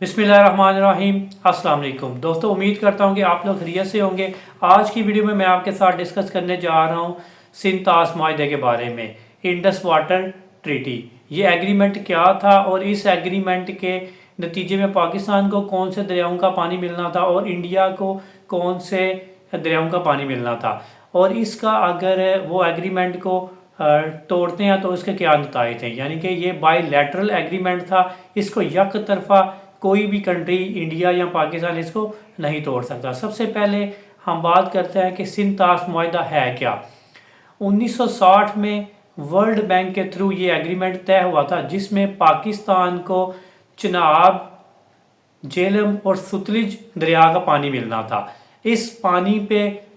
बिस्मिल्लाहिर्रहमानिर्रहीम। अस्सलाम वालेकुम दोस्तों, उम्मीद करता हूँ कि आप लोग खैरियत से होंगे। आज की वीडियो में मैं आपके साथ डिस्कस करने जा रहा हूँ सिंध ताश माहदे के बारे में, इंडस वाटर ट्रीटी। ये एग्रीमेंट क्या था और इस एग्रीमेंट के नतीजे में पाकिस्तान को कौन से दरियाओं का पानी मिलना था और इंडिया को कौन से दरियाओं का पानी मिलना था, और इसका अगर वो एग्रीमेंट को तोड़ते हैं तो इसके क्या नतीजे थे। यानी कि ये बाईलैटरल एग्रीमेंट था, इसको यक तरफा कोई भी कंट्री, इंडिया या पाकिस्तान, इसको नहीं तोड़ सकता। सबसे पहले हम बात करते हैं कि सिंध ताश मुआहदा है क्या। 1960 में वर्ल्ड बैंक के थ्रू ये एग्रीमेंट तय हुआ था, जिसमें पाकिस्तान को चिनाब, झेलम और सतलुज दरिया का पानी मिलना था। इस पानी पे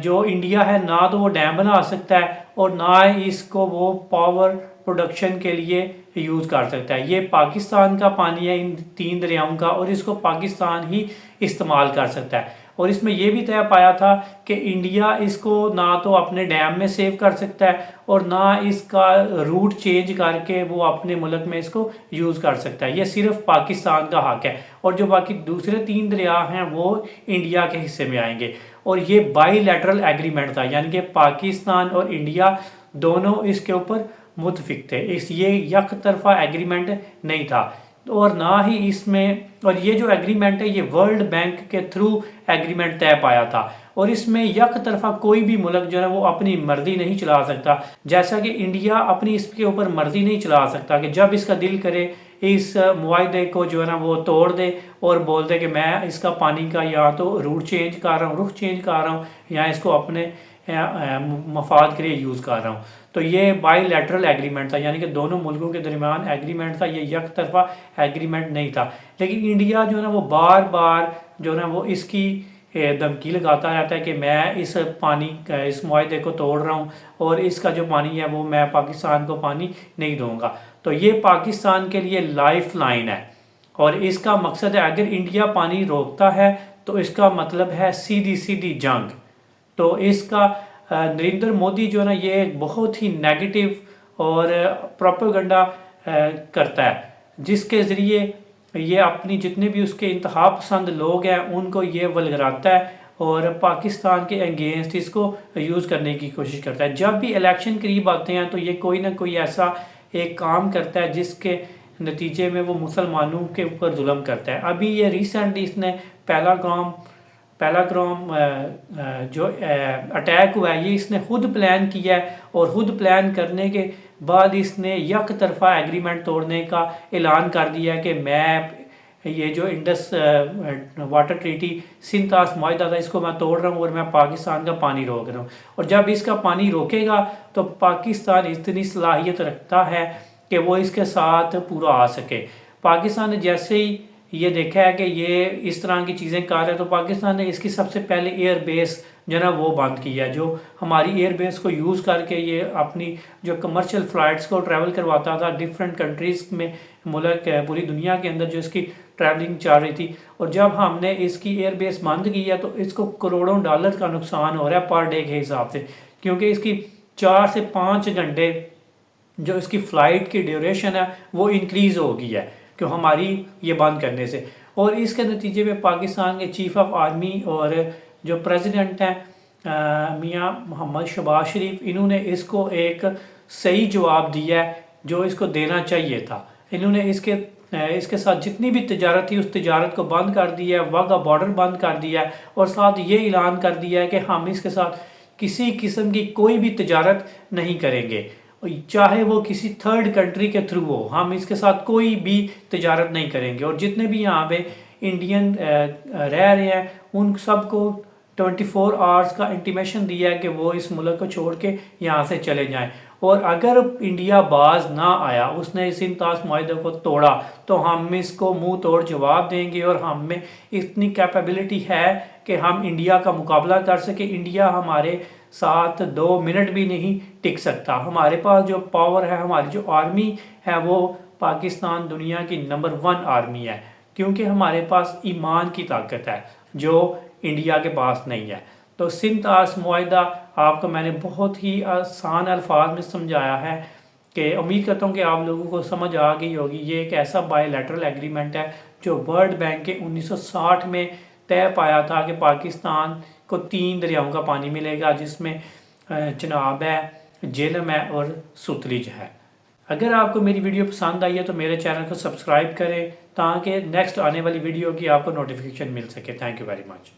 जो इंडिया है ना तो वो डैम बना सकता है और ना इसको वो पावर प्रोडक्शन के लिए यूज़ कर सकता है। ये पाकिस्तान का पानी है, इन तीन दरियाओं का, और इसको पाकिस्तान ही इस्तेमाल कर सकता है। और इसमें यह भी तय पाया था कि इंडिया इसको ना तो अपने डैम में सेव कर सकता है और ना इसका रूट चेंज करके वो अपने मुल्क में इसको यूज़ कर सकता है। ये सिर्फ पाकिस्तान का हक है, और जो बाकी दूसरे तीन दरिया हैं वो इंडिया के हिस्से में आएंगे। और ये बाईलैटरल एग्रीमेंट था, यानी कि पाकिस्तान और इंडिया दोनों इसके ऊपर मुतफिक थे। ये यक तरफा एग्रीमेंट नहीं था, और ना ही इसमें, और ये जो एग्रीमेंट है ये वर्ल्ड बैंक के थ्रू एग्रीमेंट तय पाया था, और इसमें यक तरफा कोई भी मुल्क जो है वो अपनी मर्जी नहीं चला सकता। जैसा कि इंडिया अपनी इसके ऊपर मर्जी नहीं चला सकता कि जब इसका दिल करे इस मुआहदे को जो है ना वो तोड़ दे और बोल दे कि मैं इसका पानी का या तो रूट चेंज कर रहा हूँ, रुख चेंज कर रहा हूँ, या इसको अपने मफाद के लिए यूज़ कर रहा हूँ। तो ये बाईलैटरल एग्रीमेंट था, यानी कि दोनों मुल्कों के दरमियान एग्रीमेंट था, ये एक तरफा एग्रीमेंट नहीं था। लेकिन इंडिया जो है ना वो बार बार जो है ना वो इसकी धमकी लगाता रहता है कि मैं इस पानी इस मुआहदे को तोड़ रहा हूँ और इसका जो पानी है वो मैं पाकिस्तान को पानी नहीं दूंगा। तो ये पाकिस्तान के लिए लाइफ लाइन है, और इसका मकसद है अगर इंडिया पानी रोकता है तो इसका मतलब है सीधी सीधी जंग। तो इसका नरेंद्र मोदी जो है ना ये बहुत ही नेगेटिव और प्रोपेगेंडा करता है, जिसके ज़रिए ये अपनी जितने भी उसके इंतहा पसंद लोग हैं उनको ये वलगराता है और पाकिस्तान के अगेंस्ट इसको यूज़ करने की कोशिश करता है। जब भी इलेक्शन करीब आते हैं तो ये कोई ना कोई ऐसा एक काम करता है जिसके नतीजे में वो मुसलमानों के ऊपर जुल्म करता है। अभी ये रिसेंटली इसने पहलगाम जो अटैक हुआ है ये इसने खुद प्लान किया है, और खुद प्लान करने के बाद इसने यक तरफा एग्रीमेंट तोड़ने का ऐलान कर दिया है कि मैं ये जो इंडस वाटर ट्रीटी सिंध ताश मुआहदा था इसको मैं तोड़ रहा हूँ और मैं पाकिस्तान का पानी रोक रहा हूँ। और जब इसका पानी रोकेगा तो पाकिस्तान इतनी सलाहियत रखता है कि वो इसके साथ पूरा आ सके। पाकिस्तान ने जैसे ही ये देखा है कि ये इस तरह की चीज़ें कर रहे हैं तो पाकिस्तान ने इसकी सबसे पहले एयर बेस जो है ना वो बंद किया है। जो हमारी एयर बेस को यूज़ करके ये अपनी जो कमर्शियल फ़्लाइट्स को ट्रैवल करवाता था डिफरेंट कंट्रीज़ में, मुल्क पूरी दुनिया के अंदर जो इसकी ट्रैवलिंग चल रही थी, और जब हमने इसकी एयर बेस बंद की है तो इसको करोड़ों डॉलर का नुकसान हो रहा है पर डे के हिसाब से, क्योंकि इसकी 4 से 5 घंटे जो इसकी फ़्लाइट की ड्यूरेशन है वो इंक्रीज़ हो गई है क्यों हमारी ये बंद करने से। और इसके नतीजे में पाकिस्तान के चीफ ऑफ आर्मी और जो प्रेसिडेंट हैं मियां मोहम्मद शहबाज शरीफ, इन्होंने इसको एक सही जवाब दिया है जो इसको देना चाहिए था। इन्होंने इसके साथ जितनी भी तजारत थी उस तजारत को बंद कर दिया है, वाघा बॉर्डर बंद कर दिया है, और साथ ये ऐलान कर दिया है कि हम इसके साथ किसी किस्म की कोई भी तजारत नहीं करेंगे, चाहे वो किसी थर्ड कंट्री के थ्रू हो, हम इसके साथ कोई भी तजारत नहीं करेंगे। और जितने भी यहाँ पे इंडियन रह रहे हैं उन सबको 24 आवर्स का इंटीमेशन दिया है कि वो इस मुल्क को छोड़ के यहाँ से चले जाएं। और अगर इंडिया बाज ना आया, उसने सिंध ताश मुआहदे को तोड़ा, तो हम इसको मुंह तोड़ जवाब देंगे, और हम में इतनी कैपेबिलिटी है कि हम इंडिया का मुकाबला कर सके। इंडिया हमारे साथ 2 मिनट भी नहीं टिक सकता। हमारे पास जो पावर है, हमारी जो आर्मी है, वो पाकिस्तान दुनिया की नंबर 1 आर्मी है, क्योंकि हमारे पास ईमान की ताकत है जो इंडिया के पास नहीं है। तो सिंध ताश मुआहदा आपको मैंने बहुत ही आसान अल्फाज में समझाया है کہ امید کرتا ہوں کہ آپ لوگوں کو سمجھ آ گئی ہوگی. یہ ایک ایسا بائیلیٹرل ایگریمنٹ ہے جو ورلڈ بینک کے 1960 میں طے پایا تھا کہ پاکستان کو 3 دریاؤں کا پانی ملے گا، جس میں چناب ہے، جہلم ہے اور ستلج ہے. اگر آپ کو میری ویڈیو پسند آئی ہے تو میرے چینل کو سبسکرائب کریں تاکہ نیکسٹ آنے والی ویڈیو کی آپ کو نوٹیفیکیشن مل سکے. Thank you very much.